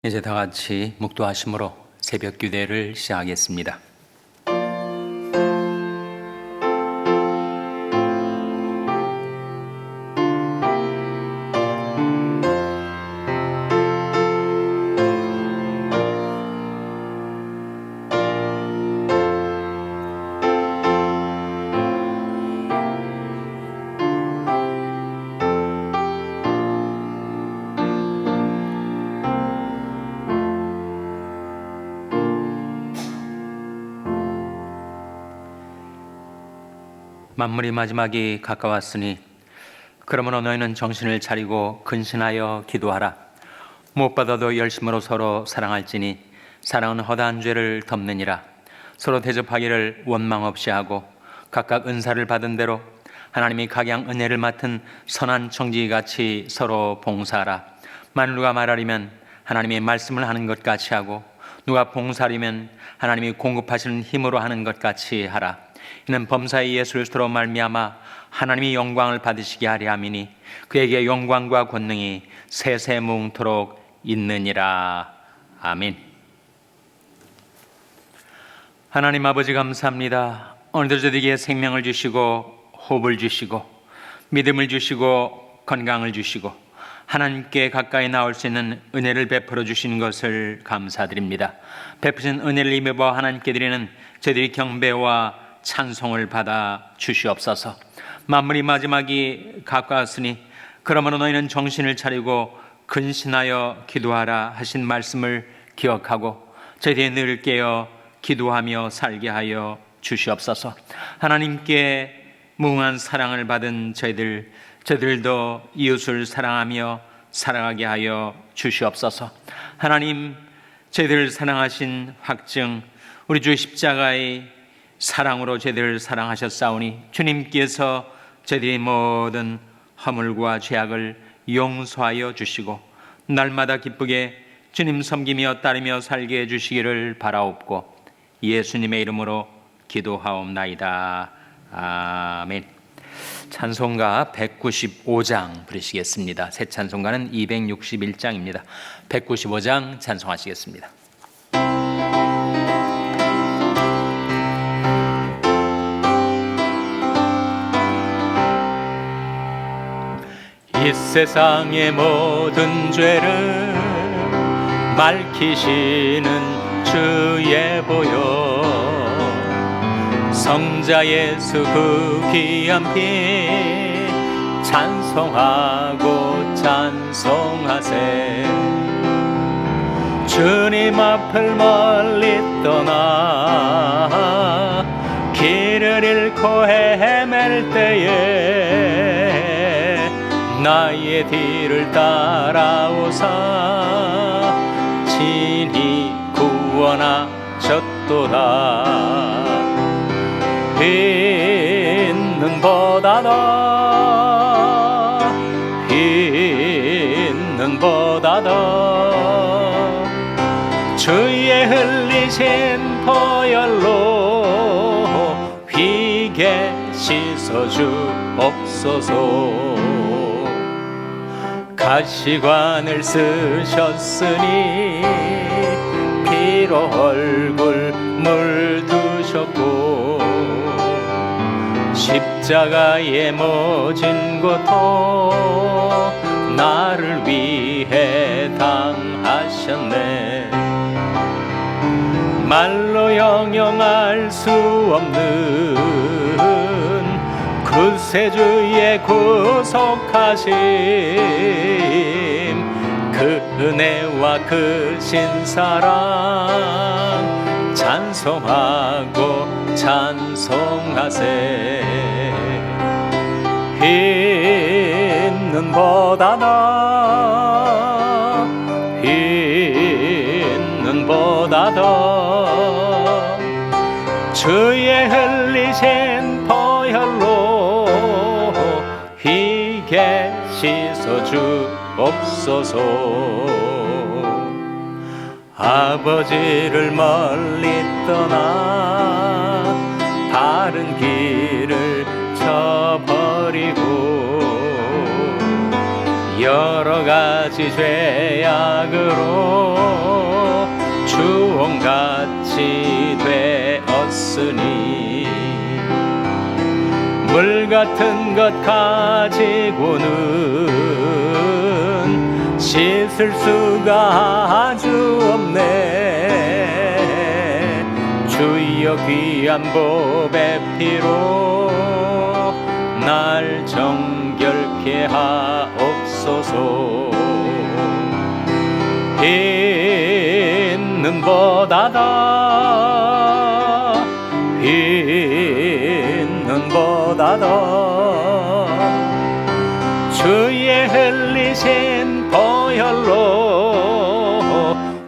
이제 다 같이 묵도하심으로 새벽 기도를 시작하겠습니다. 만물이 마지막이 가까웠으니 그러므로 너희는 정신을 차리고 근신하여 기도하라. 무엇보다도 열심으로 서로 사랑할지니 사랑은 허다한 죄를 덮느니라. 서로 대접하기를 원망 없이 하고 각각 은사를 받은 대로 하나님이 각양 은혜를 맡은 선한 청지기같이 서로 봉사하라. 만일 누가 말하려면 하나님의 말씀을 하는 것 같이 하고 누가 봉사하려면 하나님이 공급하시는 힘으로 하는 것 같이 하라. 이는 범사의 예수 그리스도로 말미암아 하나님이 영광을 받으시게 하려 함이니 그에게 영광과 권능이 세세무궁토록 있느니라. 아멘. 하나님 아버지 감사합니다. 오늘도 저에게 생명을 주시고 호흡을 주시고 믿음을 주시고 건강을 주시고 하나님께 가까이 나올 수 있는 은혜를 베풀어 주시는 것을 감사드립니다. 베푸신 은혜를 힘입어 하나님께 드리는 저희들이 경배와 찬송을 받아 주시옵소서. 만물이 마지막이 가까웠으니 그러므로 너희는 정신을 차리고 근신하여 기도하라 하신 말씀을 기억하고 저희들이 늘 깨어 기도하며 살게 하여 주시옵소서. 하나님께 무궁한 사랑을 받은 저희들도 이웃을 사랑하며 살아가게 하여 주시옵소서. 하나님, 저희들을 사랑하신 확증 우리 주 십자가의 사랑으로 저희들을 사랑하셨사오니 주님께서 저희들의 모든 허물과 죄악을 용서하여 주시고 날마다 기쁘게 주님 섬기며 따르며 살게 해주시기를 바라옵고 예수님의 이름으로 기도하옵나이다. 아멘. 찬송가 195장 부르시겠습니다. 새 찬송가는 261장입니다. 195장 찬송하시겠습니다. 이 세상의 모든 죄를 밝히시는 주의 보혈 성자 예수 그 귀한 피 찬송하고 찬송하세. 주님 앞을 멀리 떠나 길을 잃고 헤맬 때에 나의 뒤를 따라오사 친히 구원하셨도다. 있는 보다도 주의 흘리신 보혈로 휘게 씻어주옵소서. 가시관을 쓰셨으니 피로 얼굴 물두셨고 십자가에 모진 고통 나를 위해 당하셨네. 말로 영영할 수 없는 구세주의 구속하심 그 은혜와 그 신사랑 찬송하고 찬송하세. 있는 보다도 주의 흘리신 보혈로 휘게 씻어주옵소서. 아버지를 멀리 떠나 바른 길을 저버리고 여러 가지 죄악으로 주홍같이 되었으니 물 같은 것 가지고는 씻을 수가 아주 없네. 주여 귀한 법의 피로 날 정결케 하옵소서. 흰 눈보다다 흰 눈보다다 주의 흘리신 보혈로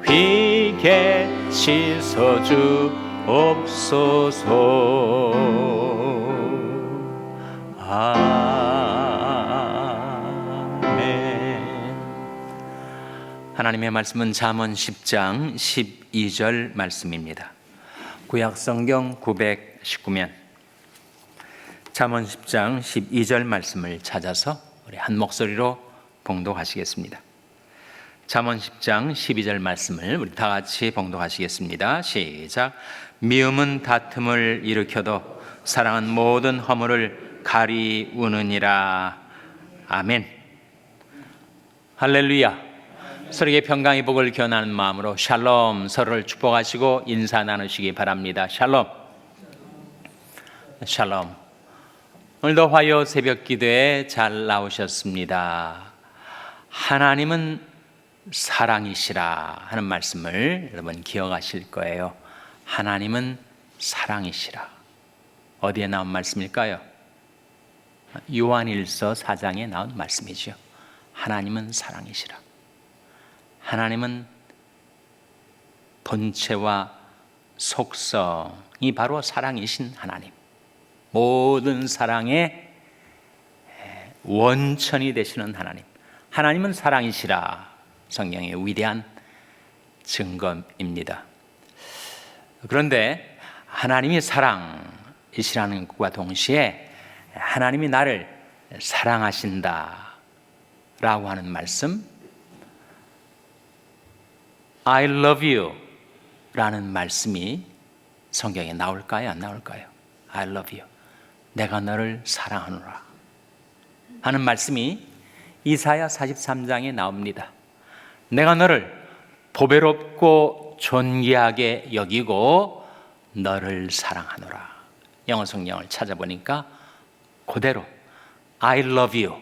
휘게 씻어주옵소서. 아멘. 하나님의 말씀은 잠언 10장 12절 말씀입니다. 구약성경 919면 잠언 10장 12절 말씀을 찾아서 우리 한 목소리로 봉독하시겠습니다. 잠언 10장 12절 말씀을 우리 다 같이 봉독하시겠습니다. 시작. 미움은 다툼을 일으켜도 사랑은 모든 허물을 가리우느니라. 아멘. 할렐루야. 서로에게 평강의 복을 기원하는 마음으로 샬롬, 서로를 축복하시고 인사 나누시기 바랍니다. 샬롬. 샬롬. 오늘도 화요 새벽 기도에 잘 나오셨습니다. 하나님은 사랑이시라 하는 말씀을 여러분 기억하실 거예요. 하나님은 사랑이시라. 어디에 나온 말씀일까요? 요한일서 4장에 나온 말씀이죠. 하나님은 사랑이시라. 하나님은 본체와 속성이 바로 사랑이신 하나님, 모든 사랑의 원천이 되시는 하나님, 하나님은 사랑이시라. 성경의 위대한 증거입니다. 그런데 하나님이 사랑이시라는 것과 동시에 하나님이 나를 사랑하신다 라고 하는 말씀, I love you 라는 말씀이 성경에 나올까요? 안 나올까요? I love you, 내가 너를 사랑하노라 하는 말씀이 이사야 43장에 나옵니다. 내가 너를 보배롭고 존귀하게 여기고 너를 사랑하노라. 영어 성경을 찾아보니까 그대로 I love you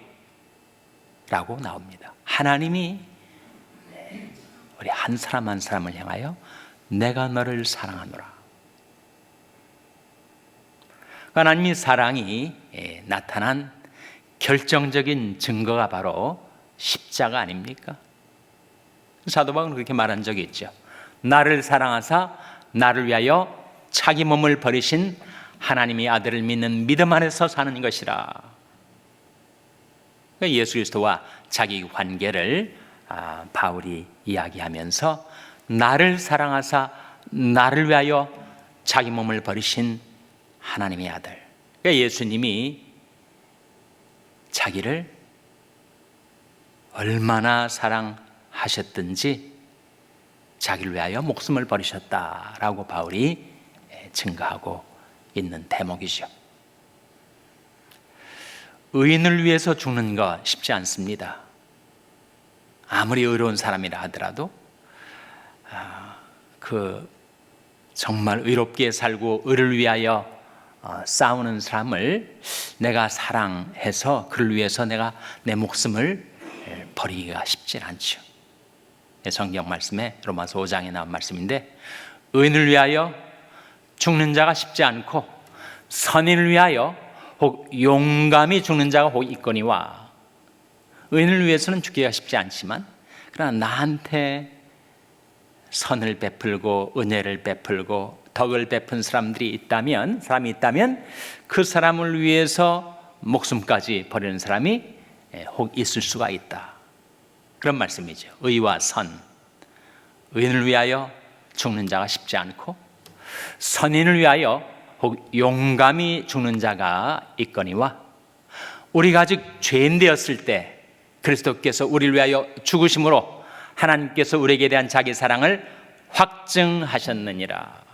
라고 나옵니다. 하나님이 우리 한 사람 한 사람을 향하여 내가 너를 사랑하노라. 하나님의 사랑이 나타난 결정적인 증거가 바로 십자가 아닙니까? 사도 바울은 그렇게 말한 적이 있죠. 나를 사랑하사 나를 위하여 자기 몸을 버리신 하나님의 아들을 믿는 믿음 안에서 사는 것이라. 예수 그리스도와 자기 관계를 바울이 이야기하면서 나를 사랑하사 나를 위하여 자기 몸을 버리신 하나님의 아들. 그러니까 예수님이 자기를 얼마나 사랑하셨든지 자기를 위하여 목숨을 버리셨다라고 바울이 증거하고 있는 대목이죠. 의인을 위해서 죽는 거 쉽지 않습니다. 아무리 의로운 사람이라 하더라도 정말 의롭게 살고 의를 위하여 싸우는 사람을 내가 사랑해서 그를 위해서 내가 내 목숨을 버리기가 쉽지 않죠. 성경 말씀에 로마서 5장에 나온 말씀인데, 의인을 위하여 죽는 자가 쉽지 않고 선인을 위하여 혹 용감히 죽는 자가 혹 있거니와. 의인을 위해서는 죽기가 쉽지 않지만 그러나 나한테 선을 베풀고 은혜를 베풀고 덕을 베푼 사람이 있다면 그 사람을 위해서 목숨까지 버리는 사람이 혹 있을 수가 있다. 그런 말씀이죠. 의와 선, 의인을 위하여 죽는 자가 쉽지 않고 선인을 위하여 혹 용감히 죽는 자가 있거니와. 우리가 아직 죄인 되었을 때 그리스도께서 우리를 위하여 죽으심으로 하나님께서 우리에게 대한 자기 사랑을 확증하셨느니라.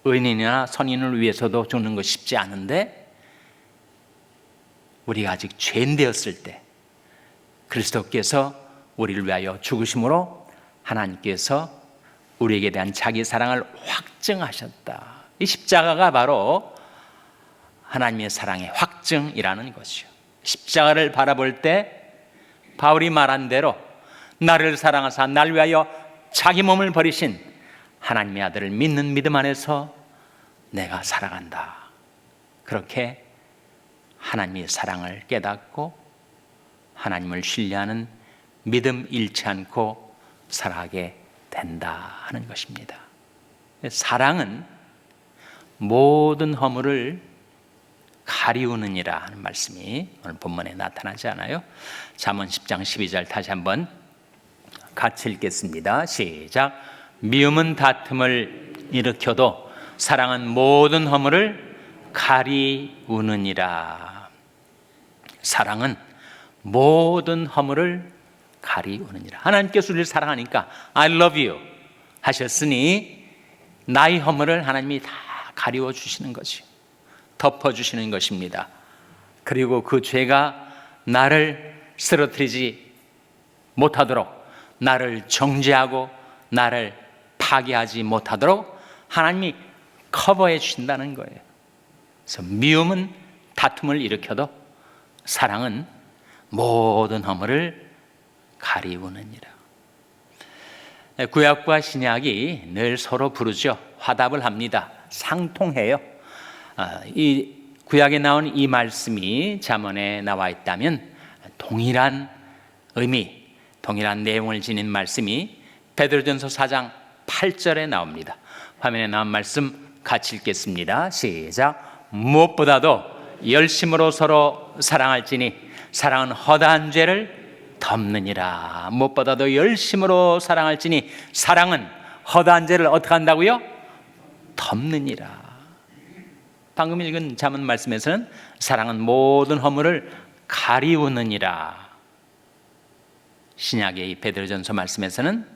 의인이나 선인을 위해서도 죽는 거 쉽지 않은데, 우리가 아직 죄인 되었을 때 그리스도께서 우리를 위하여 죽으심으로 하나님께서 우리에게 대한 자기 사랑을 확증하셨다. 이 십자가가 바로 하나님의 사랑의 확증이라는 것이요. 십자가를 바라볼 때 바울이 말한 대로 나를 사랑하사 날 위하여 자기 몸을 버리신 하나님의 아들을 믿는 믿음 안에서 내가 살아간다. 그렇게 하나님의 사랑을 깨닫고 하나님을 신뢰하는 믿음 잃지 않고 살아가게 된다 하는 것입니다. 사랑은 모든 허물을 가리우느니라 하는 말씀이 오늘 본문에 나타나지 않아요? 잠언 10장 12절 다시 한번 같이 읽겠습니다. 시작. 미움은 다툼을 일으켜도 사랑은 모든 허물을 가리우느니라. 사랑은 모든 허물을 가리우느니라. 하나님께서 우리를 사랑하니까 I love you 하셨으니 나의 허물을 하나님이 다 가리워 주시는 것이요, 덮어 주시는 것입니다. 그리고 그 죄가 나를 쓰러뜨리지 못하도록, 나를 정죄하고 나를 파괴하지 못하도록 하나님이 커버해 주신다는 거예요. 그래서 미움은 다툼을 일으켜도 사랑은 모든 허물을 가리우느니라. 구약과 신약이 늘 서로 부르죠. 화답을 합니다. 상통해요. 이 구약에 나온 이 말씀이 잠언에 나와 있다면 동일한 의미, 동일한 내용을 지닌 말씀이 베드로전서 4장 8절에 나옵니다. 화면에 나온 말씀 같이 읽겠습니다. 시작. 무엇보다도 열심으로 서로 사랑할지니 사랑은 허다한 죄를 덮느니라. 무엇보다도 열심으로 사랑할지니 사랑은 허다한 죄를 어떻게 한다고요? 덮느니라. 방금 읽은 잠언 말씀에서는 사랑은 모든 허물을 가리우느니라. 신약의 이 베드로전서 말씀에서는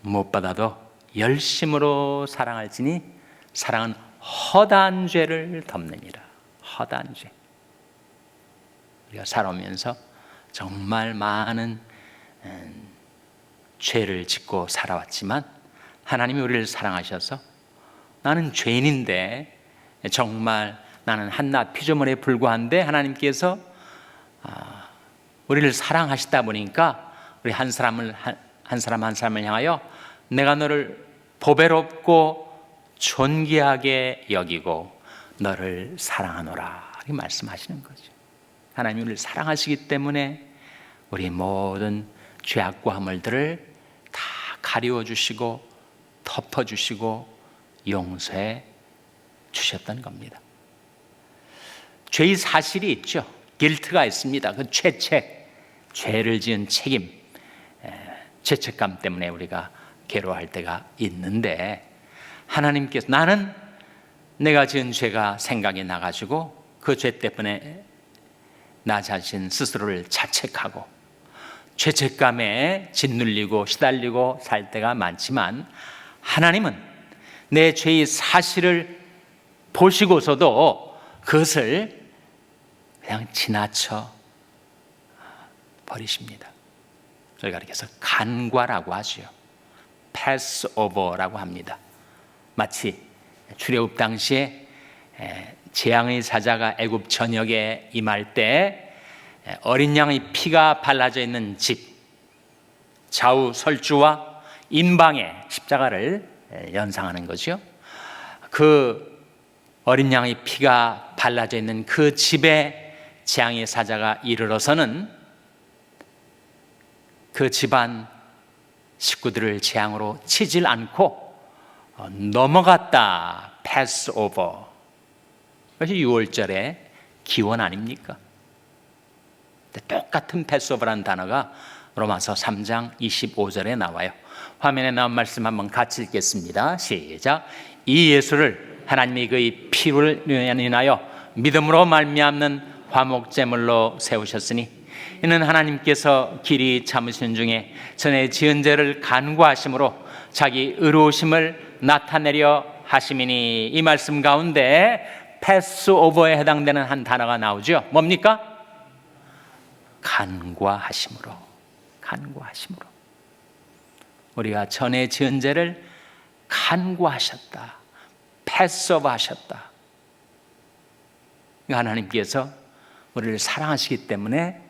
무엇보다도 열심으로 사랑할지니 사랑은 허다한 죄를 덮느니라. 허다한 죄. 우리가 살아오면서 정말 많은 죄를 짓고 살아왔지만 하나님이 우리를 사랑하셔서 나는 죄인인데, 정말 나는 한낱 피조물에 불과한데 하나님께서 우리를 사랑하시다 보니까 우리 한 사람 한 사람을 향하여 내가 너를 보배롭고 존귀하게 여기고 너를 사랑하노라 이렇게 말씀하시는 거죠. 하나님이 우리를 사랑하시기 때문에 우리 모든 죄악과 허물들을 다 가리워 주시고 덮어 주시고 용서해 주셨던 겁니다. 죄의 사실이 있죠. 길트가 있습니다. 그 죄를 지은 책임, 죄책감 때문에 우리가 괴로워할 때가 있는데, 하나님께서 나는 내가 지은 죄가 생각이 나가지고 그 죄 때문에 나 자신 스스로를 자책하고 죄책감에 짓눌리고 시달리고 살 때가 많지만, 하나님은 내 죄의 사실을 보시고서도 그것을 그냥 지나쳐 버리십니다. 저희가 이렇게 해서 간과라고 하죠. 패스 오버라고 합니다. 마치 출애굽 당시에 재앙의 사자가 애굽 전역에 임할 때 어린 양의 피가 발라져 있는 집, 좌우 설주와 인방에 십자가를 연상하는 거죠. 그 어린 양의 피가 발라져 있는 그 집에 재앙의 사자가 이르러서는 그 집안 식구들을 재앙으로 치질 않고 넘어갔다. 패스 오버. 그것이 6월절의 기원 아닙니까? 똑같은 패스 오버라는 단어가 로마서 3장 25절에 나와요. 화면에 나온 말씀 한번 같이 읽겠습니다. 시작. 이 예수를 하나님이 그의 피를 인하여 믿음으로 말미암는 화목제물로 세우셨으니 이는 하나님께서 길이 참으시는 중에 전에 지은 죄를 간구하심으로 자기 의로우심을 나타내려 하심이니. 이 말씀 가운데 패스오버에 해당되는 한 단어가 나오죠. 뭡니까? 간구하심으로. 간구하심으로. 우리가 전에 지은 죄를 간구하셨다. 패스오버 하셨다. 하나님께서 우리를 사랑하시기 때문에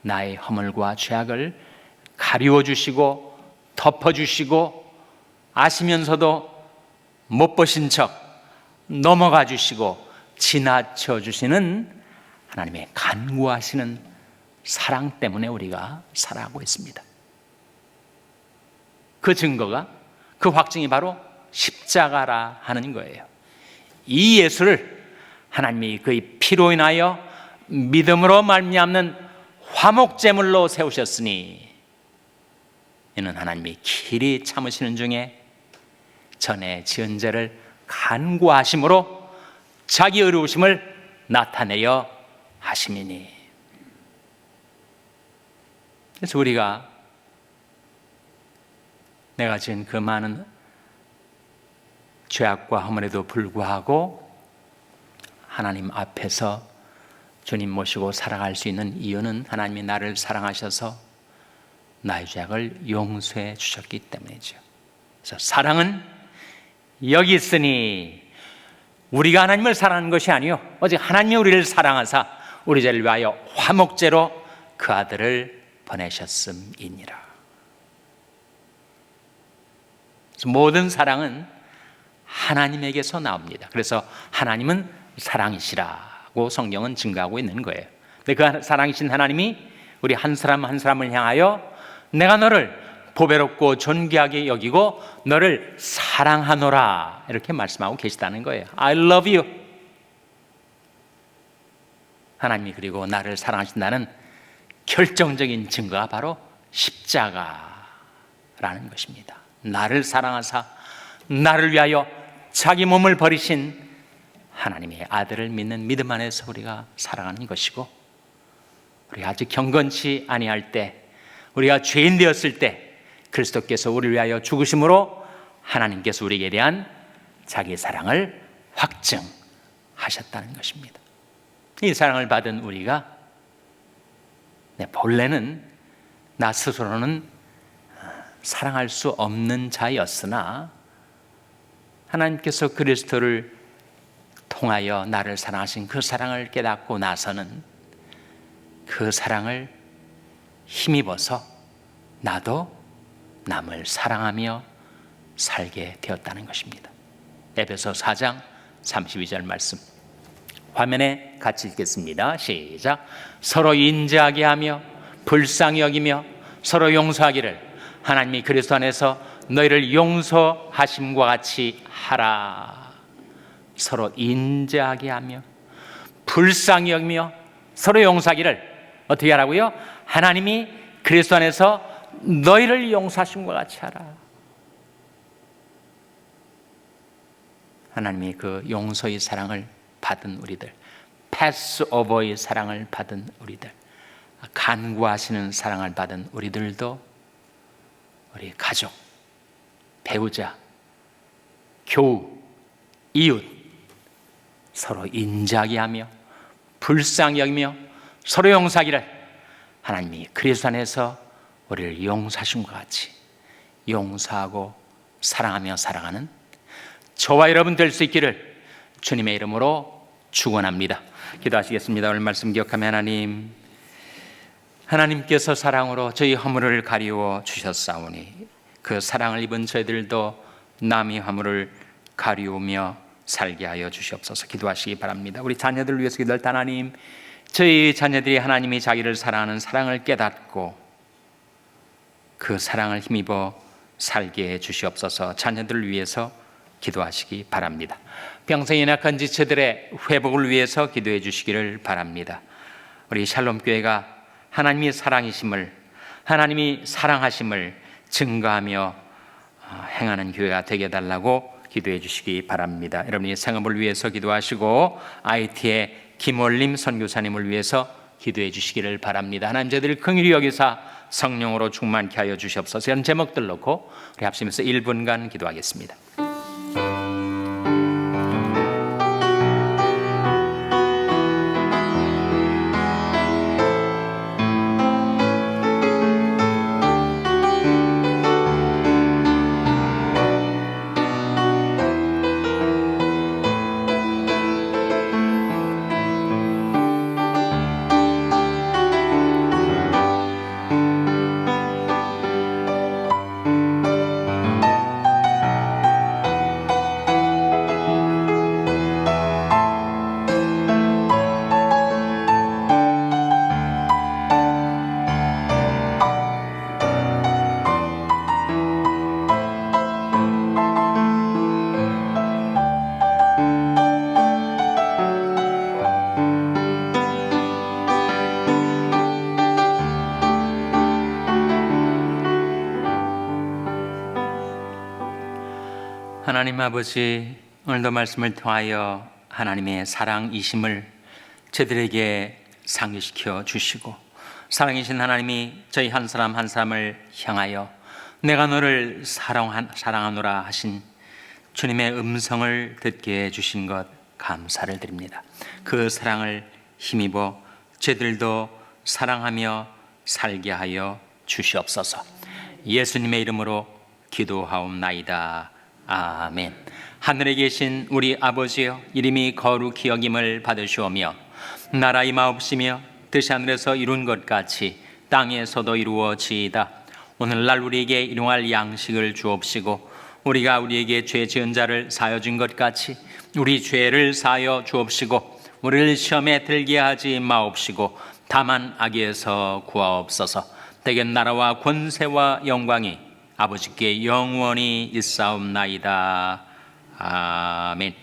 나의 허물과 죄악을 가리워 주시고 덮어 주시고 아시면서도 못 보신 척 넘어가 주시고 지나쳐 주시는 하나님의 간구하시는 사랑 때문에 우리가 살아가고 있습니다. 그 증거가, 그 확증이 바로 십자가라 하는 거예요. 이 예수를 하나님이 그의 피로 인하여 믿음으로 말미암는 화목제물로 세우셨으니 이는 하나님이 길이 참으시는 중에 전에 지은 죄를 간구하심으로 자기 의로우심을 나타내려 하심이니. 그래서 우리가 내가 지은 그 많은 죄악과 허물에도 불구하고 하나님 앞에서 주님 모시고 살아갈 수 있는 이유는 하나님이 나를 사랑하셔서 나의 죄악을 용서해 주셨기 때문이죠. 그래서 사랑은 여기 있으니 우리가 하나님을 사랑하는 것이 아니요 오직 하나님이 우리를 사랑하사 우리 죄를 위하여 화목제로 그 아들을 보내셨음이니라. 모든 사랑은 하나님에게서 나옵니다. 그래서 하나님은 사랑이시라고 성경은 증거하고 있는 거예요. 근데 그 사랑이신 하나님이 우리 한 사람 한 사람을 향하여 내가 너를 보배롭고 존귀하게 여기고 너를 사랑하노라 이렇게 말씀하고 계시다는 거예요. I love you. 하나님이 그리고 나를 사랑하신다는 결정적인 증거가 바로 십자가라는 것입니다. 나를 사랑하사 나를 위하여 자기 몸을 버리신 하나님의 아들을 믿는 믿음 안에서 우리가 살아가는 것이고, 우리가 아직 경건치 아니할 때, 우리가 죄인 되었을 때 그리스도께서 우리를 위하여 죽으심으로 하나님께서 우리에게 대한 자기 사랑을 확증하셨다는 것입니다. 이 사랑을 받은 우리가 본래는 나 스스로는 사랑할 수 없는 자였으나 하나님께서 그리스도를 통하여 나를 사랑하신 그 사랑을 깨닫고 나서는 그 사랑을 힘입어서 나도 남을 사랑하며 살게 되었다는 것입니다. 에베소 4장 32절 말씀 화면에 같이 읽겠습니다. 시작. 서로 인자하게 하며 불쌍히 여기며 서로 용서하기를 하나님이 그리스도 안에서 너희를 용서하심과 같이 하라. 서로 인자하게 하며 불쌍히 여기며 서로 용서하기를 어떻게 하라고요? 하나님이 그리스도 안에서 너희를 용서하심과 같이 하라. 하나님이 그 용서의 사랑을 받은 우리들, 패스오버의 사랑을 받은 우리들, 간구하시는 사랑을 받은 우리들도 우리 가족, 배우자, 교우, 이웃 서로 인자하게 하며 불쌍히 여기며 서로 용서하기를 하나님이 그리스도 안에서 우리를 용서하신 것 같이 용서하고 사랑하며 살아가는 저와 여러분 될 수 있기를 주님의 이름으로 축원합니다. 기도하시겠습니다. 오늘 말씀 기억하며 하나님께서 사랑으로 저희 허물을 가리워 주셨사오니 그 사랑을 입은 저희들도 남의 허물을 가리우며 살게 하여 주시옵소서. 기도하시기 바랍니다. 우리 자녀들을 위해서 기도할 때 하나님, 저희 자녀들이 하나님이 자기를 사랑하는 사랑을 깨닫고 그 사랑을 힘입어 살게 해 주시옵소서. 자녀들을 위해서 기도하시기 바랍니다. 평생 연약한 지체들의 회복을 위해서 기도해 주시기를 바랍니다. 우리 샬롬교회가 하나님이 사랑이심을, 하나님이 사랑하심을 증거하며 행하는 교회가 되게 해달라고 기도해 주시기 바랍니다. 여러분의 생업을 위해서 기도하시고 IT의 김원림 선교사님을 위해서 기도해 주시기를 바랍니다. 하나님, 저희들 긍휼히 여기사 성령으로 충만케 하여 주시옵소서. 이런 제목들 놓고 우리 합심해서 1분간 기도하겠습니다. 하나님 아버지, 오늘도 말씀을 통하여 하나님의 사랑이심을 저들에게 상기시켜 주시고, 사랑이신 하나님이 저희 한 사람 한 사람을 향하여 내가 너를 사랑하노라 하신 주님의 음성을 듣게 해주신 것 감사를 드립니다. 그 사랑을 힘입어 저들도 사랑하며 살게 하여 주시옵소서. 예수님의 이름으로 기도하옵나이다. 아멘. 하늘에 계신 우리 아버지여, 이름이 거룩히 여김을 받으시오며 나라 임하옵시며 뜻이 하늘에서 이룬 것 같이 땅에서도 이루어지이다. 오늘날 우리에게 일용할 양식을 주옵시고 우리가 우리에게 죄 지은 자를 사하여 준 것 같이 우리 죄를 사하여 주옵시고 우리를 시험에 들게 하지 마옵시고 다만 악에서 구하옵소서. 대개 나라와 권세와 영광이 아버지께 영원히 있사옵나이다. 아멘.